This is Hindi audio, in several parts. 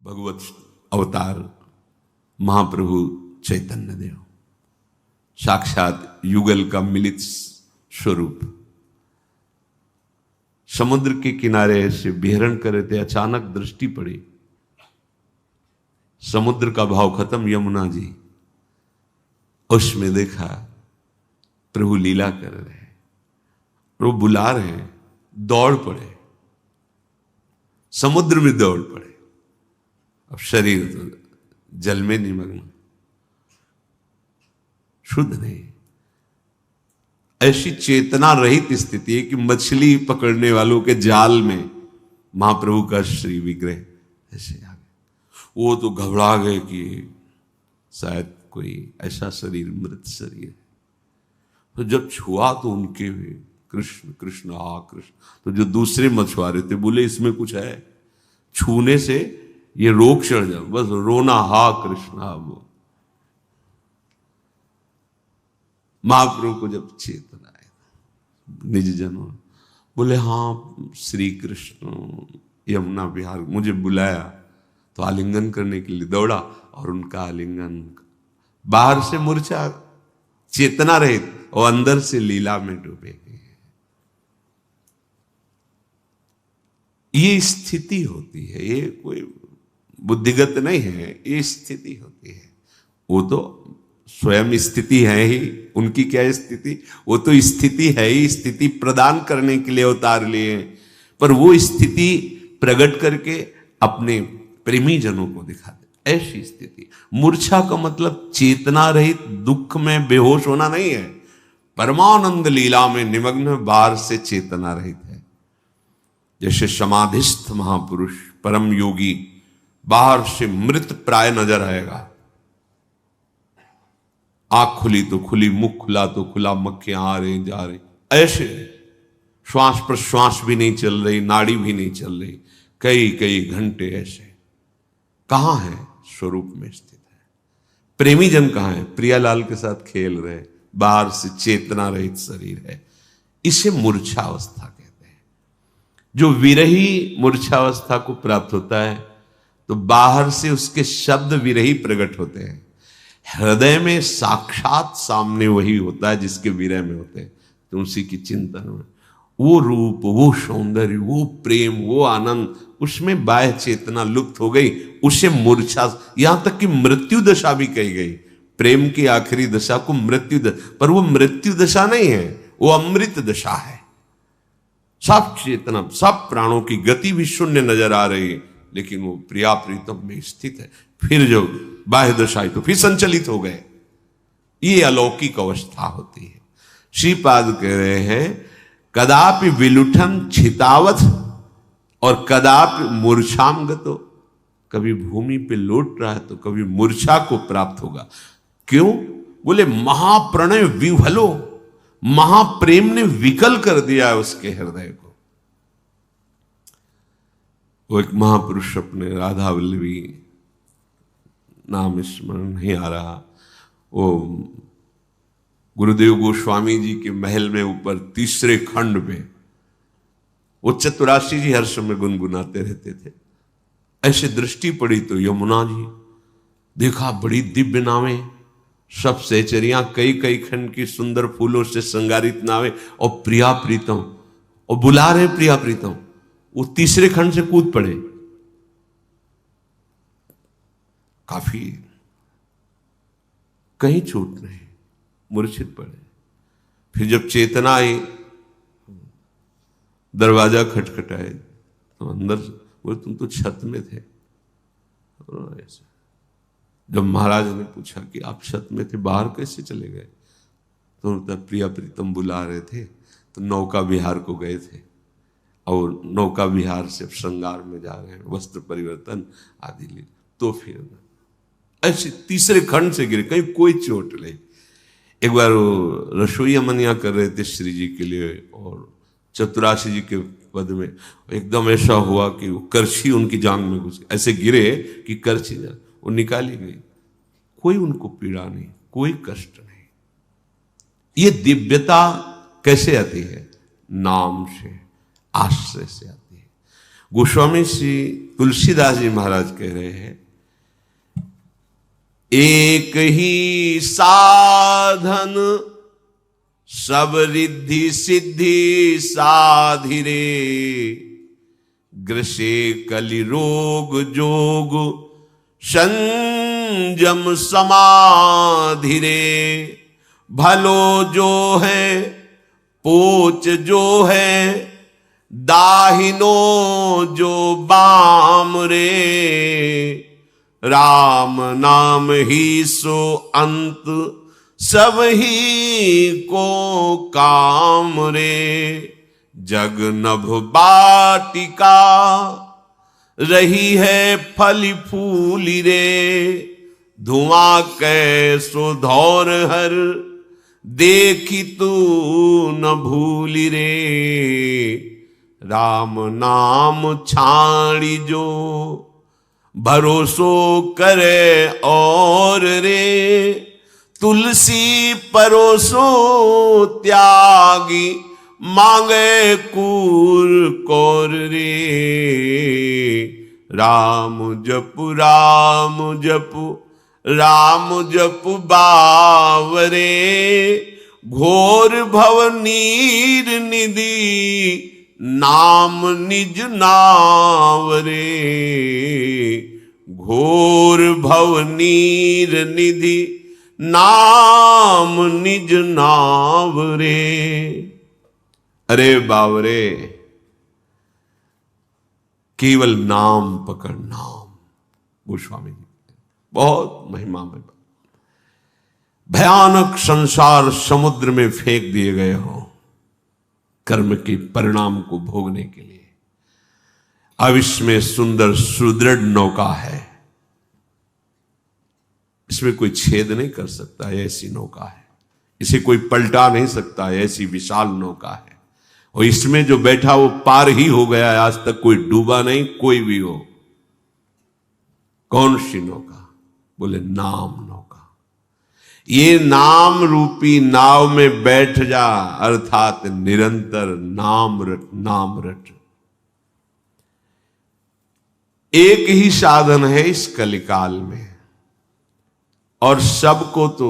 भगवत अवतार महाप्रभु चैतन्य देव, साक्षात युगल का मिलित स्वरूप। समुद्र के किनारे ऐसे विहरण कर रहे थे, अचानक दृष्टि पड़ी, समुद्र का भाव खत्म, यमुना जी, उसमें देखा प्रभु लीला कर रहे हैं, प्रभु बुला रहे हैं, दौड़ पड़े, समुद्र में दौड़ पड़े। अब शरीर तो जल में निमग्न, शुद्ध नहीं, ऐसी चेतना रहित स्थिति है कि मछली पकड़ने वालों के जाल में महाप्रभु का श्री विग्रह ऐसे आ गए। वो तो घबरा गए कि शायद कोई ऐसा शरीर मृत शरीर है। तो जब छुआ तो उनके कृष्ण कृष्ण आ कृष्ण, तो जो दूसरे मछुआरे थे बोले इसमें कुछ है, छूने से ये रोग चढ़ जाओ, बस रोना हा कृष्ण हा। वो महाप्रभु को जब चेतना आए निज जनों बोले हाँ श्री कृष्ण यमुना विहार मुझे बुलाया, तो आलिंगन करने के लिए दौड़ा और उनका आलिंगन, बाहर से मूर्छा चेतना रहित और अंदर से लीला में डूबे गए। ये स्थिति होती है, ये कोई बुद्धिगत नहीं है, ये स्थिति होती है। वो तो स्वयं स्थिति है ही, उनकी क्या स्थिति, वो तो स्थिति है ही, स्थिति प्रदान करने के लिए अवतार लिए, पर वो स्थिति प्रकट करके अपने प्रेमी जनों को दिखाते, ऐसी स्थिति। मूर्छा का मतलब चेतना रहित दुख में बेहोश होना नहीं है, परमानंद लीला में निमग्न बाहर से चेतना रहित है। जैसे समाधिस्थ महापुरुष परम योगी बाहर से मृत प्राय नजर आएगा, आंख खुली तो खुली, मुख खुला तो खुला, मक्खियां आ रही जा रही, ऐसे श्वास प्रश्वास भी नहीं चल रही, नाड़ी भी नहीं चल रही, कई कई घंटे ऐसे। कहां है? स्वरूप में स्थित है। प्रेमी जन कहां है? प्रियालाल के साथ खेल रहे, बाहर से चेतना रहित शरीर है। इसे मूर्छावस्था कहते हैं। जो विरही मूर्छावस्था को प्राप्त होता है तो बाहर से उसके शब्द विरही प्रकट होते हैं, हृदय में साक्षात सामने वही होता है जिसके विरह में होते हैं। तो उसी की चिंतन में वो रूप, वो सौंदर्य, वो प्रेम, वो आनंद, उसमें बाह्य चेतना लुप्त हो गई, उसे मूर्छा, यहां तक कि मृत्यु दशा भी कही गई। प्रेम की आखिरी दशा को मृत्यु दशा, पर वो मृत्यु दशा नहीं है, वो अमृत दशा है। सब चेतना, सब प्राणों की गति भी शून्य नजर आ रही है, लेकिन वो प्रिया प्रीतम में स्थित है। फिर जो बाह्य दशा तो फिर संचलित हो गए। ये अलौकिक अवस्था होती है। श्रीपाद कह रहे हैं कदापि विलुठन छितावथ और कदापि मूर्छाम गतो। कभी भूमि पे लौट रहा है तो कभी मूर्छा को प्राप्त होगा। क्यों? बोले महाप्रणय विह्वलो, महाप्रेम ने विकल कर दिया उसके हृदय को। वो एक महापुरुष अपने राधा वल्लभी, नाम स्मरण नहीं आ रहा, वो गुरुदेव गोस्वामी जी के महल में ऊपर तीसरे खंड पे वो चतुराशी जी हर समय गुनगुनाते रहते थे। ऐसे दृष्टि पड़ी तो यमुना जी देखा, बड़ी दिव्य नावें, सब सहचरियां, कई कई खंड की सुंदर फूलों से श्रृंगारित नावें, और प्रिया प्रीतम, और बुला रहे प्रिया प्रीतम। वो तीसरे खंड से कूद पड़े, काफी कहीं चोट नहीं, मूर्छित पड़े। फिर जब चेतना आई, दरवाजा खटखटाए तो अंदर बोले तुम तो छत में थे। ऐसे जब महाराज ने पूछा कि आप छत में थे, बाहर कैसे चले गए, तो प्रिया प्रीतम बुला रहे थे, तो नौका विहार को गए थे, और नौका विहार से श्रृंगार में जा रहे हैं, वस्त्र परिवर्तन आदि लिए, तो फिर ऐसे तीसरे खंड से गिरे, कहीं कोई चोट नहीं। एक बार वो रसोईया मनिया कर रहे थे श्री जी के लिए, और चतुराशी जी के पद में एकदम ऐसा हुआ कि वो करछी उनकी जांग में घुस, ऐसे गिरे कि करछी वो निकाली गई। कोई उनको पीड़ा नहीं, कोई कष्ट नहीं। ये दिव्यता कैसे आती है? नाम से, आश्रय से आती है। गोस्वामी श्री तुलसीदास जी महाराज कह रहे हैं, एक ही साधन सब रिद्धि सिद्धि साधिरे, ग्रसे कलि रोग जोग संयम समाधिरे। भलो जो है पोच जो है, दाहिनो जो बाम रे। राम नाम ही सो अंत सब ही को काम रे। जग नभ बाटिका रही है फली फूली रे। धुआं कैसो धौर हर देखी तू न भूली रे। राम नाम छाड़ी जो भरोसो करे और रे। तुलसी परोसो त्यागी मांगे कूर कौर रे। राम जप राम जप राम जप बावरे। घोर भव नीर निधि नाम निज नावरे। घोर भव नीर निधि नाम निज नावरे। अरे बावरे, केवल नाम पकड़, नाम। गोस्वामी जी बहुत महिमा में, भयानक संसार समुद्र में फेंक दिए गए हो कर्म के परिणाम को भोगने के लिए। अब इसमें सुंदर सुदृढ़ नौका है, इसमें कोई छेद नहीं कर सकता, ऐसी नौका है। इसे कोई पलटा नहीं सकता, ऐसी विशाल नौका है। और इसमें जो बैठा वो पार ही हो गया है, आज तक कोई डूबा नहीं, कोई भी हो। कौन सी नौका? बोले नाम नौका। ये नाम रूपी नाव में बैठ जा, अर्थात निरंतर नाम रट, नाम रट। एक ही साधन है इस कलिकाल में, और सबको तो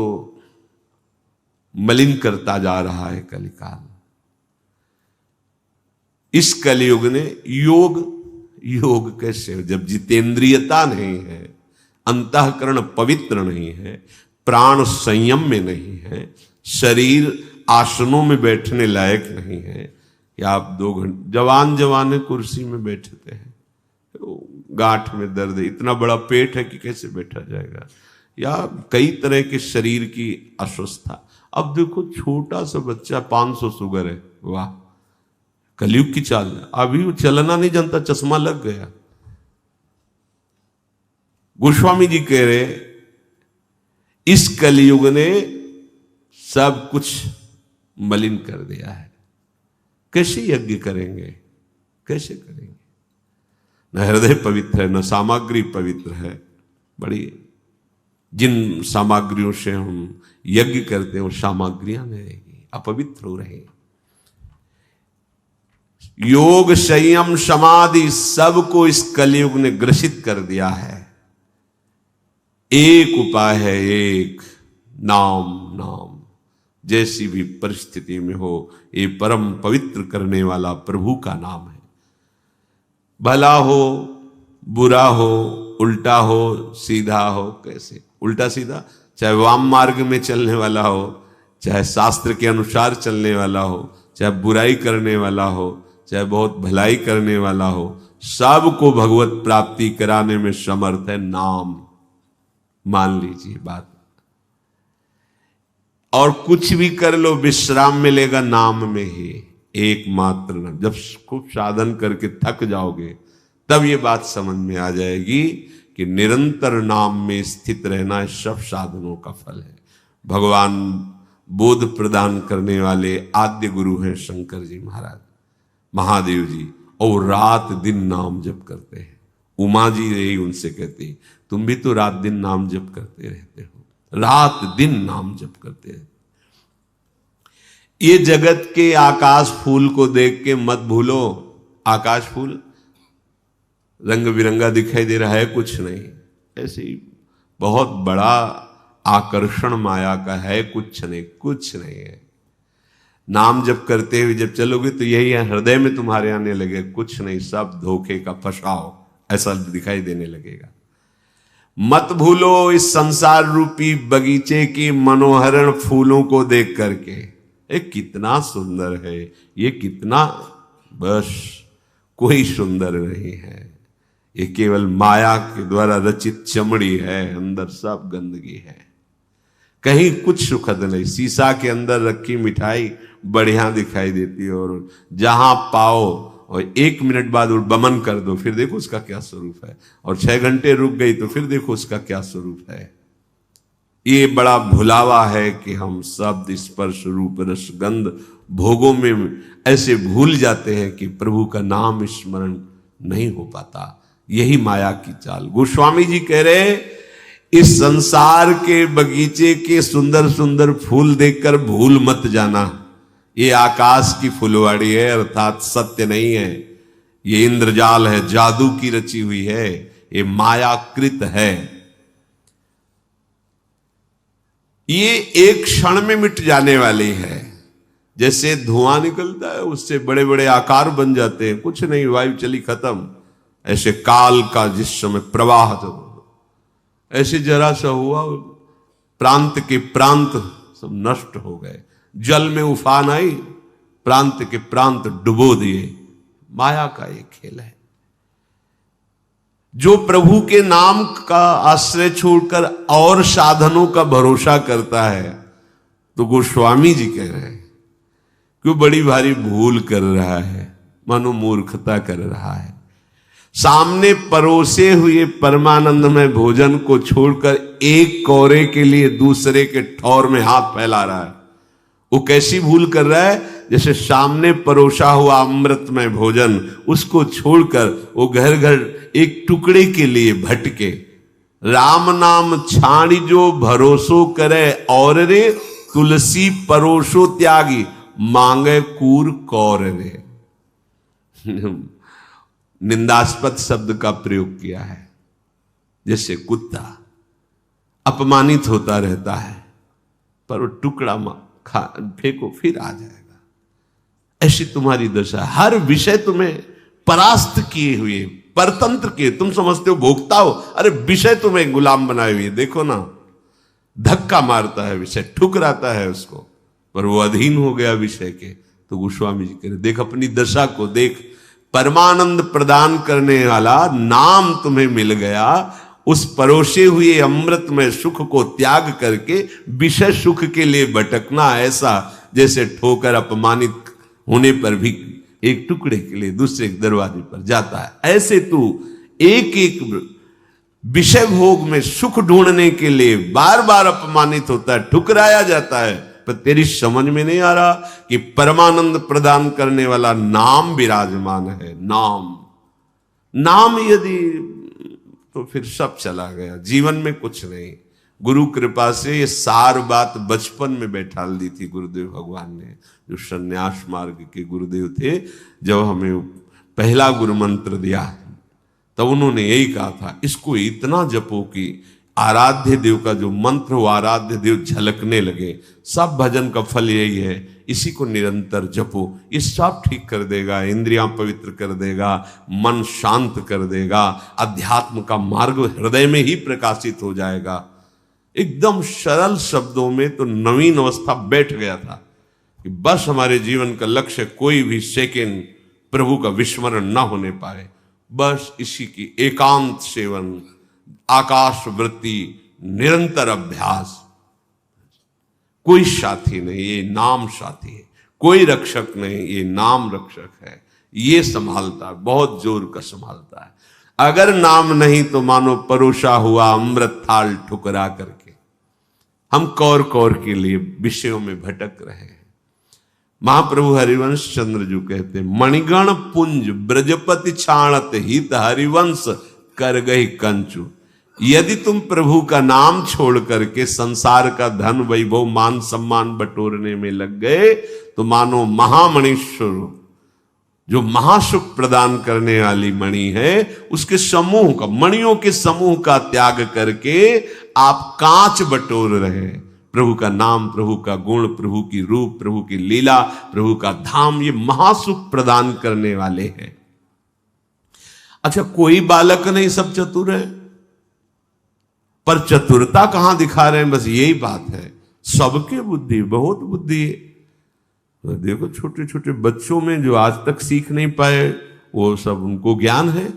मलिन करता जा रहा है कलिकाल। इस कलयुग ने योग कैसे, जब जितेंद्रियता नहीं है, अंतःकरण पवित्र नहीं है, प्राण संयम में नहीं है, शरीर आसनों में बैठने लायक नहीं है, कि आप 2 घंटे जवान कुर्सी में बैठते हैं, गांठ में दर्द है, इतना बड़ा पेट है कि कैसे बैठा जाएगा, या कई तरह के शरीर की अस्वस्थता। अब देखो छोटा सा बच्चा 500 शुगर है, वाह कलयुग की चाल। अभी वो चलना नहीं जानता, चश्मा लग गया। गोस्वामी जी कह रहे इस कलयुग ने सब कुछ मलिन कर दिया है। कैसे यज्ञ करेंगे, कैसे करेंगे? न हृदय पवित्र है, न सामग्री पवित्र है। बड़ी जिन सामग्रियों से हम यज्ञ करते हैं वो सामग्रियां नहीं रहेगी, अपवित्र हो रहे। योग संयम समाधि सबको इस कलयुग ने ग्रसित कर दिया है। एक उपाय है, एक नाम। नाम जैसी भी परिस्थिति में हो, ये परम पवित्र करने वाला प्रभु का नाम है। भला हो बुरा हो, उल्टा हो सीधा हो, कैसे उल्टा सीधा, चाहे वाम मार्ग में चलने वाला हो, चाहे शास्त्र के अनुसार चलने वाला हो, चाहे बुराई करने वाला हो, चाहे बहुत भलाई करने वाला हो, सबको भगवत प्राप्ति कराने में समर्थ है नाम। मान लीजिए बात। और कुछ भी कर लो, विश्राम मिलेगा नाम में ही, एकमात्र नाम। जब खूब साधन करके थक जाओगे तब ये बात समझ में आ जाएगी कि निरंतर नाम में स्थित रहना सब साधनों का फल है। भगवान बोध प्रदान करने वाले आद्य गुरु हैं शंकर जी महाराज, महादेव जी, और रात दिन नाम जप करते हैं। उमा जी रही उनसे कहती, तुम भी तो रात दिन नाम जप करते रहते हो, रात दिन नाम जप करते रहते। ये जगत के आकाश फूल को देख के मत भूलो, आकाश फूल रंग बिरंगा दिखाई दे रहा है, कुछ नहीं। ऐसे ही बहुत बड़ा आकर्षण माया का है, कुछ नहीं, कुछ नहीं है। नाम जप करते हुए जब चलोगे तो यही है, हृदय में तुम्हारे आने लगे, कुछ नहीं, सब धोखे का फसाओ, ऐसा दिखाई देने लगेगा। मत भूलो इस संसार रूपी बगीचे के मनोहरण फूलों को देख करके, ये कितना सुंदर है, ये कितना, बस कोई सुंदर नहीं है, ये केवल माया के द्वारा रचित चमड़ी है, अंदर सब गंदगी है, कहीं कुछ सुखद नहीं। शीशा के अंदर रखी मिठाई बढ़िया दिखाई देती है, और जहां पाओ और 1 मिनट बाद बमन कर दो, फिर देखो उसका क्या स्वरूप है, और 6 घंटे रुक गई तो फिर देखो उसका क्या स्वरूप है। ये बड़ा भुलावा है कि हम शब्द स्पर्श रूप रसगंध भोगों में ऐसे भूल जाते हैं कि प्रभु का नाम स्मरण नहीं हो पाता। यही माया की चाल। गोस्वामी जी कह रहे, इस संसार के बगीचे के सुंदर सुंदर फूल देखकर भूल मत जाना, ये आकाश की फुलवाड़ी है, अर्थात सत्य नहीं है, ये इंद्रजाल है, जादू की रची हुई है, ये मायाकृत है, ये एक क्षण में मिट जाने वाली है। जैसे धुआं निकलता है उससे बड़े बड़े आकार बन जाते हैं, कुछ नहीं, वायु चली खत्म। ऐसे काल का जिस समय प्रवाह, ऐसे जरा सा हुआ, प्रांत के प्रांत सब नष्ट हो गए, जल में उफान आई, प्रांत के प्रांत डुबो दिए। माया का एक खेल है। जो प्रभु के नाम का आश्रय छोड़कर और साधनों का भरोसा करता है, तो गोस्वामी जी कह रहे हैं कि बड़ी भारी भूल कर रहा है, मानो मूर्खता कर रहा है। सामने परोसे हुए परमानंदमय भोजन को छोड़कर एक कौरे के लिए दूसरे के ठौर में हाथ फैला रहा है। वो कैसी भूल कर रहा है? जैसे सामने परोसा हुआ अमृतमय भोजन, उसको छोड़कर वो घर घर एक टुकड़े के लिए भटके। राम नाम छाड़ी जो भरोसो करे, और रे तुलसी परोसो त्यागी, मांगे कूर कौर रे। निंदास्पद शब्द का प्रयोग किया है। जैसे कुत्ता अपमानित होता रहता है, पर वो टुकड़ा फेंको फिर आ जाएगा, ऐसी तुम्हारी दशा। हर विषय तुम्हें परास्त किए हुए, परतंत्र किए, तुम समझते हो भोगता हो, अरे विषय तुम्हें गुलाम बनाए हुए। देखो ना, धक्का मारता है विषय, ठुकराता है उसको, पर वो अधीन हो गया विषय के। तो गोस्वामी जी कह रहे, देख अपनी दशा को देख, परमानंद प्रदान करने वाला नाम तुम्हें मिल गया, उस परोसे हुए अमृतमय सुख को त्याग करके विषय सुख के लिए भटकना, ऐसा जैसे ठोकर अपमानित होने पर भी एक टुकड़े के लिए दूसरे दरवाजे पर जाता है। ऐसे तू एक एक विषय भोग में सुख ढूंढने के लिए बार बार अपमानित होता है, ठुकराया जाता है, पर तेरी समझ में नहीं आ रहा कि परमानंद प्रदान करने वाला नाम विराजमान है। नाम यदि, तो फिर सब चला गया, जीवन में कुछ नहीं। गुरु कृपा से ये सार बात बचपन में बैठाल दी थी गुरुदेव भगवान ने, जो संन्यास मार्ग के गुरुदेव थे। जब हमें पहला गुरु मंत्र दिया तब उन्होंने यही कहा था, इसको इतना जपो कि आराध्य देव का जो मंत्र हो, आराध्य देव झलकने लगे। सब भजन का फल यही है, इसी को निरंतर जपो, ये सब ठीक कर देगा, इंद्रियां पवित्र कर देगा, मन शांत कर देगा, अध्यात्म का मार्ग हृदय में ही प्रकाशित हो जाएगा। एकदम सरल शब्दों में तो नवीन अवस्था बैठ गया था कि बस हमारे जीवन का लक्ष्य कोई भी सेकेंड प्रभु का विस्मरण ना होने पाए, बस इसी की एकांत सेवन, आकाश वृत्ति, निरंतर अभ्यास। कोई साथी नहीं, ये नाम साथी है, कोई रक्षक नहीं, ये नाम रक्षक है। ये संभालता है, बहुत जोर का संभालता है। अगर नाम नहीं तो मानो परोसा हुआ अमृत थाल ठुकरा करके हम कौर कौर के लिए विषयों में भटक रहे हैं। महाप्रभु हरिवंश चंद्र जी कहते, मणिगण पुंज ब्रजपति छाणत हित हरिवंश कर गई कंचु। यदि तुम प्रभु का नाम छोड़ करके संसार का धन वैभव मान सम्मान बटोरने में लग गए, तो मानो महामणीश्वर जो महासुख प्रदान करने वाली मणि है, उसके समूह का, मणियों के समूह का त्याग करके आप कांच बटोर रहे हैं। प्रभु का नाम, प्रभु का गुण, प्रभु की रूप, प्रभु की लीला, प्रभु का धाम, ये महासुख प्रदान करने वाले हैं। अच्छा, कोई बालक नहीं, सब चतुर है, पर चतुरता कहां दिखा रहे हैं, बस यही बात है। सबके बुद्धि, बहुत बुद्धि है। तो देखो छोटे छोटे बच्चों में जो आज तक सीख नहीं पाए, वो सब उनको ज्ञान है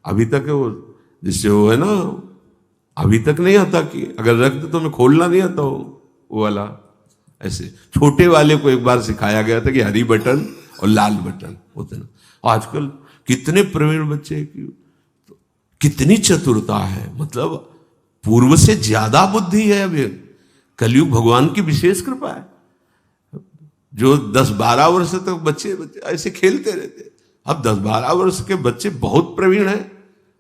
अभी तक है। वो जिससे वो है ना, अभी तक नहीं आता कि अगर रख दो तो मैं खोलना नहीं आता वो वाला। ऐसे छोटे वाले को एक बार सिखाया गया था कि हरी बटन और लाल बटन होते ना। आजकल कितने प्रवीण बच्चे की कितनी चतुरता है, मतलब पूर्व से ज्यादा बुद्धि है। अभी कलयुग भगवान की विशेष कृपा है। जो 10-12 वर्ष तक बच्चे ऐसे खेलते रहते, अब 10-12 वर्ष के बच्चे बहुत प्रवीण हैं।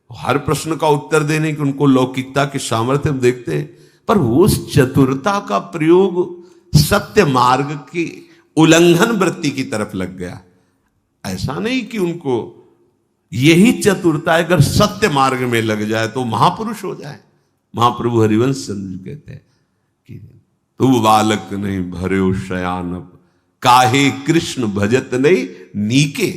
हर प्रश्न का उत्तर देने की उनको लौकिकता के सामर्थ्य हम देखते हैं, पर उस चतुरता का प्रयोग सत्य मार्ग की उल्लंघन वृत्ति की तरफ लग गया। ऐसा नहीं कि उनको यही चतुरता है, अगर सत्य मार्ग में लग जाए तो महापुरुष हो जाए। महाप्रभु हरिवंश चंद्र कहते हैं कि तू बालक नहीं भरे शयानप, काहे कृष्ण भजत नहीं नीके।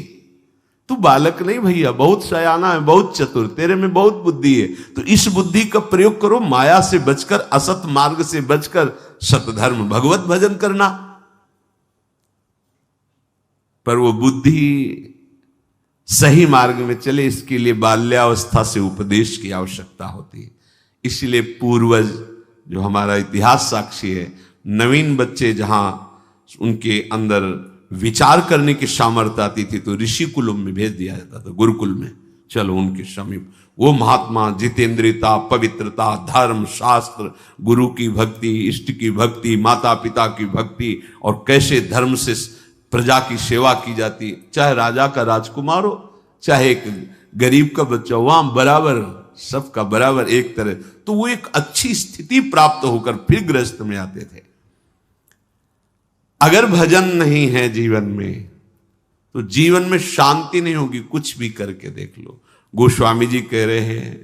तू बालक नहीं भैया, बहुत शयाना है, बहुत चतुर, तेरे में बहुत बुद्धि है। तो इस बुद्धि का प्रयोग करो, माया से बचकर, असत मार्ग से बचकर सतधर्म भगवत भजन करना। पर वो बुद्धि सही मार्ग में चले, इसके लिए बाल्यावस्था से उपदेश की आवश्यकता होती है। इसलिए पूर्वज, जो हमारा इतिहास साक्षी है, नवीन बच्चे जहां उनके अंदर विचार करने की सामर्थ्य आती थी तो ऋषि कुल में भेज दिया जाता था, गुरुकुल में, चलो उनके समीप। वो महात्मा जितेंद्रियता, पवित्रता, धर्म, शास्त्र, गुरु की भक्ति, इष्ट की भक्ति, माता पिता की भक्ति, और कैसे धर्म से प्रजा की सेवा की जाती, चाहे राजा का राजकुमार हो, चाहे एक गरीब का बच्चा, वहां बराबर, सबका बराबर एक तरह। तो वो एक अच्छी स्थिति प्राप्त होकर फिर गृहस्थ में आते थे। अगर भजन नहीं है जीवन में, तो जीवन में शांति नहीं होगी। कुछ भी करके देख लो। गोस्वामी जी कह रहे हैं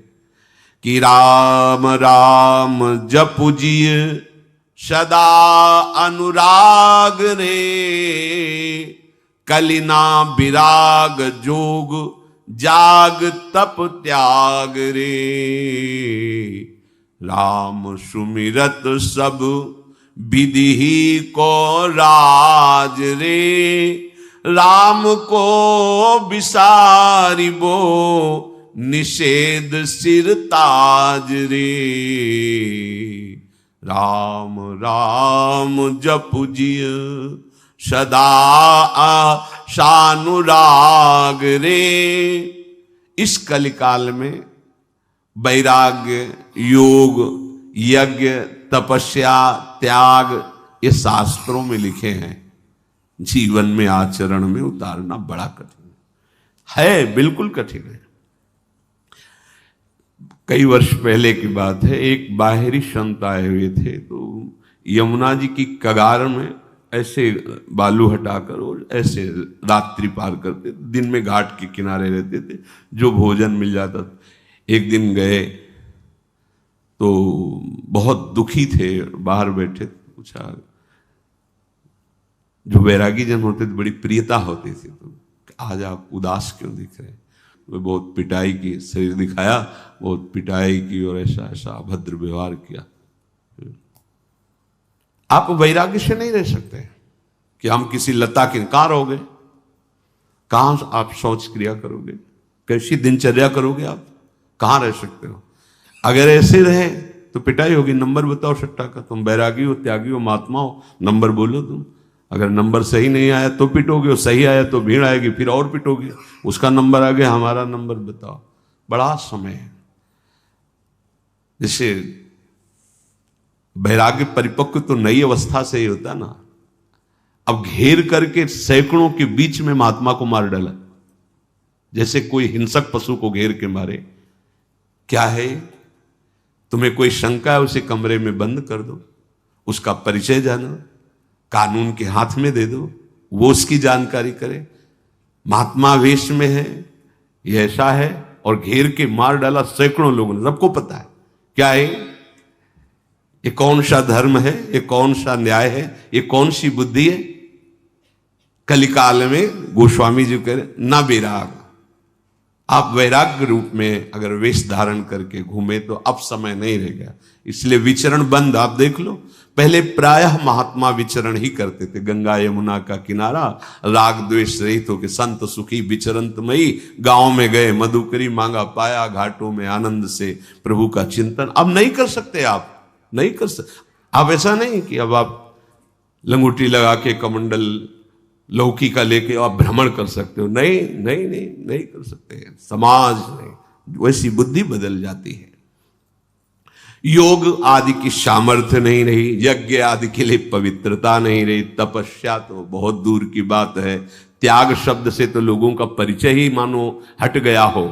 कि राम राम जपुजिय सदा अनुराग रे, कलिना विराग जोग जाग तप त्याग रे। राम सुमिरत सब विधि ही को राज रे, राम को विसारिबो निषेध सिर ताज रे। राम राम जपुजिय सदा शानुराग रे। इस कलिकाल में वैराग्य, योग, यज्ञ, तपस्या, त्याग, ये शास्त्रों में लिखे हैं। जीवन में, आचरण में उतारना बड़ा कठिन है, बिल्कुल कठिन है। कई वर्ष पहले की बात है, एक बाहरी संत आए हुए थे, तो यमुना जी की कगार में ऐसे बालू हटाकर और ऐसे रात्रि पार करते, दिन में घाट के किनारे रहते थे, जो भोजन मिल जाता था। एक दिन गए तो बहुत दुखी थे, बाहर बैठे, पूछा, जो वैरागी जन होते थे बड़ी प्रियता होती थी, तो आज आप उदास क्यों दिख रहे हैं? वो बहुत पिटाई की, शरीर दिखाया, बहुत पिटाई की और ऐसा ऐसा अभद्र व्यवहार किया। आप वैराग्य से नहीं रह सकते कि हम किसी लता के, कहां रहोगे, कहां आप शौच क्रिया करोगे, कैसी दिनचर्या करोगे, आप कहां रह सकते हो? अगर ऐसे रहे तो पिटाई होगी। नंबर बताओ सट्टा का, तुम बैरागी हो, त्यागी हो, महात्मा हो, नंबर बोलो तुम। अगर नंबर सही नहीं आया तो पिटोगे, और सही आया तो भीड़ आएगी, फिर और पिटोगे। उसका नंबर आ गया, हमारा नंबर बताओ। बड़ा समय है। जैसे वैराग्य परिपक्व तो नई अवस्था से ही होता ना। अब घेर करके सैकड़ों के बीच में महात्मा को मार डाला, जैसे कोई हिंसक पशु को घेर के मारे। क्या है? तुम्हें कोई शंका है, उसे कमरे में बंद कर दो, उसका परिचय जानो, कानून के हाथ में दे दो, वो उसकी जानकारी करे। महात्मा वेश में है, ये ऐसा है, और घेर के मार डाला सैकड़ों लोगों ने, सबको पता है क्या है ये, कौन सा धर्म है, ये कौन सा न्याय है, ये कौन सी बुद्धि है। कलिकाल में गोस्वामी जी कह रहे ना वैराग, आप वैराग्य रूप में अगर वेश धारण करके घूमे तो अब समय नहीं रह गया, इसलिए विचरण बंद। आप देख लो, पहले प्रायः महात्मा विचरण ही करते थे, गंगा यमुना का किनारा, राग द्वेष रहित होके संत सुखी विचरंतमयी, गांव में गए मधुकरी मांगा पाया, घाटों में आनंद से प्रभु का चिंतन। अब नहीं कर सकते, आप नहीं कर सकते। आप ऐसा नहीं कि अब आप लंगूटी लगा के कमंडल लौकी का लेके आप भ्रमण कर सकते हो, नहीं नहीं नहीं नहीं कर सकते। समाज में वैसी बुद्धि बदल जाती है। योग आदि की सामर्थ्य नहीं रही, यज्ञ आदि के लिए पवित्रता नहीं रही, तपस्या तो बहुत दूर की बात है। त्याग शब्द से तो लोगों का परिचय ही मानो हट गया हो,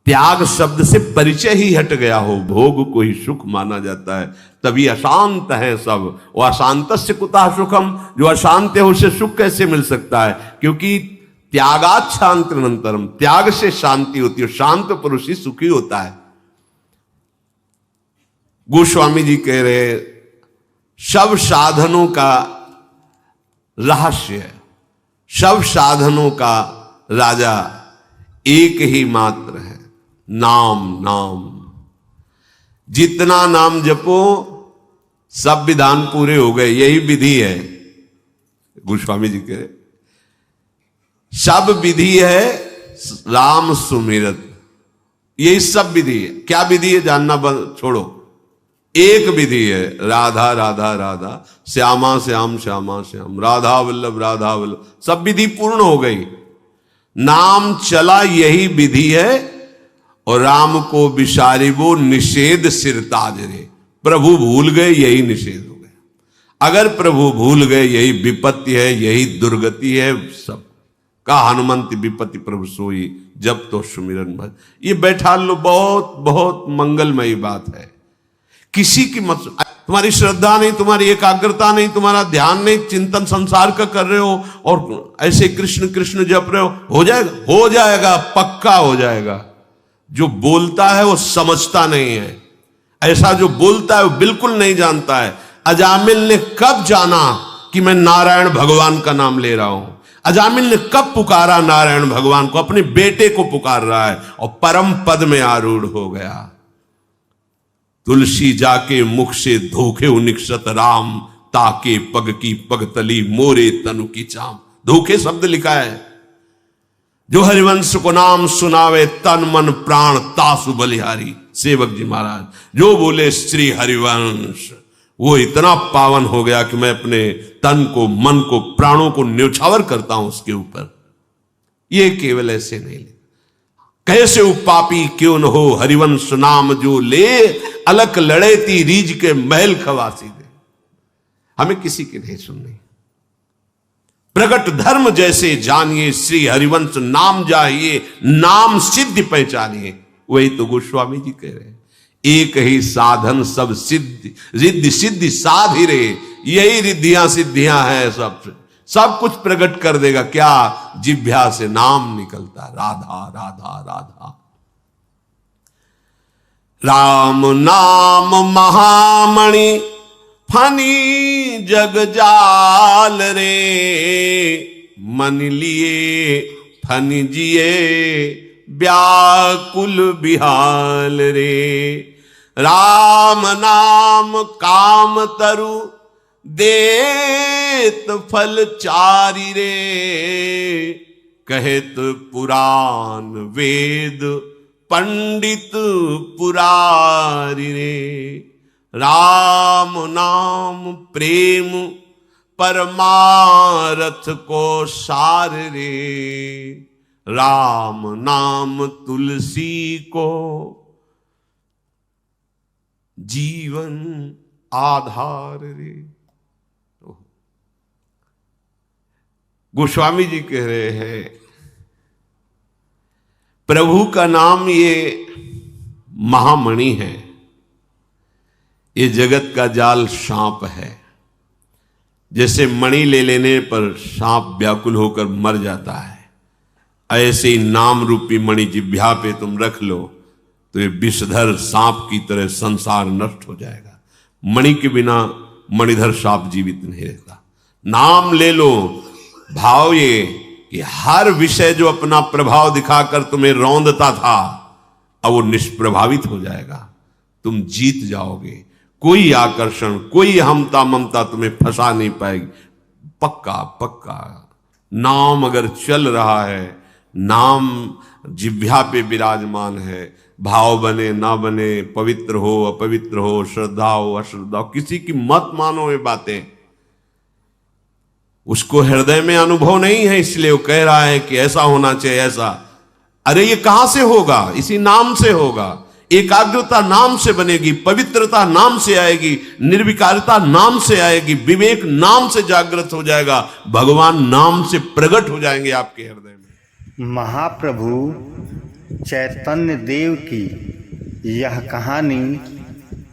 त्याग शब्द से परिचय ही हट गया हो, भोग को ही सुख माना जाता है, तभी अशांत है सब। और अशांतस्य कुतः सुखम, जो अशांत है उसे सुख कैसे मिल सकता है, क्योंकि त्यागात् शांतिरनंतरम, त्याग से शांति होती है, शांत पुरुष ही सुखी होता है। गोस्वामी जी कह रहे सब साधनों का रहस्य, सब साधनों का राजा एक ही मात्र है, नाम। नाम जितना नाम जपो सब विधान पूरे हो गए, यही विधि है। गोस्वामी जी कह रहे सब विधि है राम सुमिरत, यही सब विधि है। क्या विधि है जानना छोड़ो, एक विधि है, राधा राधा राधा, श्यामा श्याम श्यामा श्याम, राधा वल्लभ राधा वल्लभ, सब विधि पूर्ण हो गई। नाम चला यही विधि है, और राम को बिसारी वो निषेध सिरताज रे, प्रभु भूल गए यही निषेध हो गया। अगर प्रभु भूल गए यही विपत्ति है, यही दुर्गति है सब का। हनुमंत विपत्ति प्रभु सोई, जब तो सुमिरन भज। ये बैठा लो, बहुत बहुत मंगलमयी बात है। किसी की मत, तुम्हारी श्रद्धा नहीं, तुम्हारी एकाग्रता नहीं, तुम्हारा ध्यान नहीं, चिंतन संसार का कर रहे हो और ऐसे कृष्ण कृष्ण जप रहे हो जाएगा, हो जाएगा, पक्का हो जाएगा। जो बोलता है वो समझता नहीं है, ऐसा जो बोलता है वो बिल्कुल नहीं जानता है। अजामिल ने कब जाना कि मैं नारायण भगवान का नाम ले रहा हूं, अजामिल ने कब पुकारा नारायण भगवान को, अपने बेटे को पुकार रहा है और परम पद में आरूढ़ हो गया। तुलसी जाके मुख से धोखे निक्षत राम, ताके पग की पगतली मोरे तनु की चाम। धोखे शब्द लिखा है, जो हरिवंश को नाम सुनावे तन मन प्राण तासु बलिहारी। सेवक जी महाराज जो बोले श्री हरिवंश, वो इतना पावन हो गया कि मैं अपने तन को, मन को, प्राणों को न्यौछावर करता हूं उसके ऊपर। ये केवल ऐसे नहीं ले, कैसे उपापी क्यों न हो, हरिवंश नाम जो ले, अलक लड़ेती रीज के महल खवासी दे। हमें किसी की नहीं सुननी, प्रगट धर्म जैसे जानिए, श्री हरिवंश नाम जाइए, नाम सिद्धि पहचानिए। वही तो गोस्वामी जी कह रहे हैं, एक ही साधन सब सिद्धि, रिद्धि सिद्धि साध ही रहे, यही रिद्धियां सिद्धियां हैं, सब कुछ प्रकट कर देगा। क्या? जिह्वा से नाम निकलता, राधा राधा राधा। राम नाम महामणि फनी जग जाल रे, मन लिए फन जिए व्याकुल बिहाल रे। राम नाम काम तरु देत फल चारि रे, कहत पुराण वेद पंडित पुरारी रे। राम नाम प्रेम परमारथ को सार रे, राम नाम तुलसी को जीवन आधार रे। गोस्वामी जी कह रहे हैं, प्रभु का नाम ये महामणि है, ये जगत का जाल सांप है। जैसे मणि ले लेने पर सांप व्याकुल होकर मर जाता है, ऐसे ही नाम रूपी मणि जिह्वा पे तुम रख लो तो ये विषधर सांप की तरह संसार नष्ट हो जाएगा। मणि के बिना मणिधर सांप जीवित नहीं रहता। नाम ले लो, भाव ये कि हर विषय जो अपना प्रभाव दिखाकर तुम्हें रौंदता था अब वो निष्प्रभावित हो जाएगा, तुम जीत जाओगे। कोई आकर्षण, कोई हमता ममता तुम्हें फंसा नहीं पाएगी। पक्का पक्का नाम अगर चल रहा है, नाम जिह्वा पे विराजमान है, भाव बने ना बने, पवित्र हो अपवित्र हो, श्रद्धा हो अश्रद्धा हो, किसी की मत मानो ये बातें, उसको हृदय में अनुभव नहीं है, इसलिए वो कह रहा है कि ऐसा होना चाहिए ऐसा। अरे ये कहां से होगा? इसी नाम से होगा। एकाग्रता नाम से बनेगी, पवित्रता नाम से आएगी, निर्विकारता नाम से आएगी, विवेक नाम से जागृत हो जाएगा, भगवान नाम से प्रकट हो जाएंगे आपके हृदय में। महाप्रभु चैतन्य देव की यह कहानी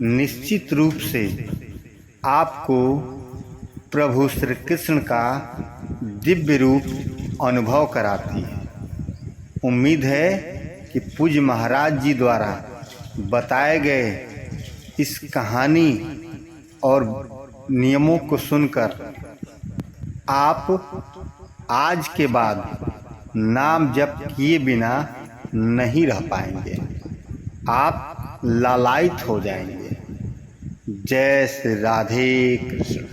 निश्चित रूप से आपको प्रभु श्री कृष्ण का दिव्य रूप अनुभव कराती है। उम्मीद है कि पूज्य महाराज जी द्वारा बताए गए इस कहानी और नियमों को सुनकर आप आज के बाद नाम जप किए बिना नहीं रह पाएंगे, आप लालायित हो जाएंगे। जय श्री राधे कृष्ण।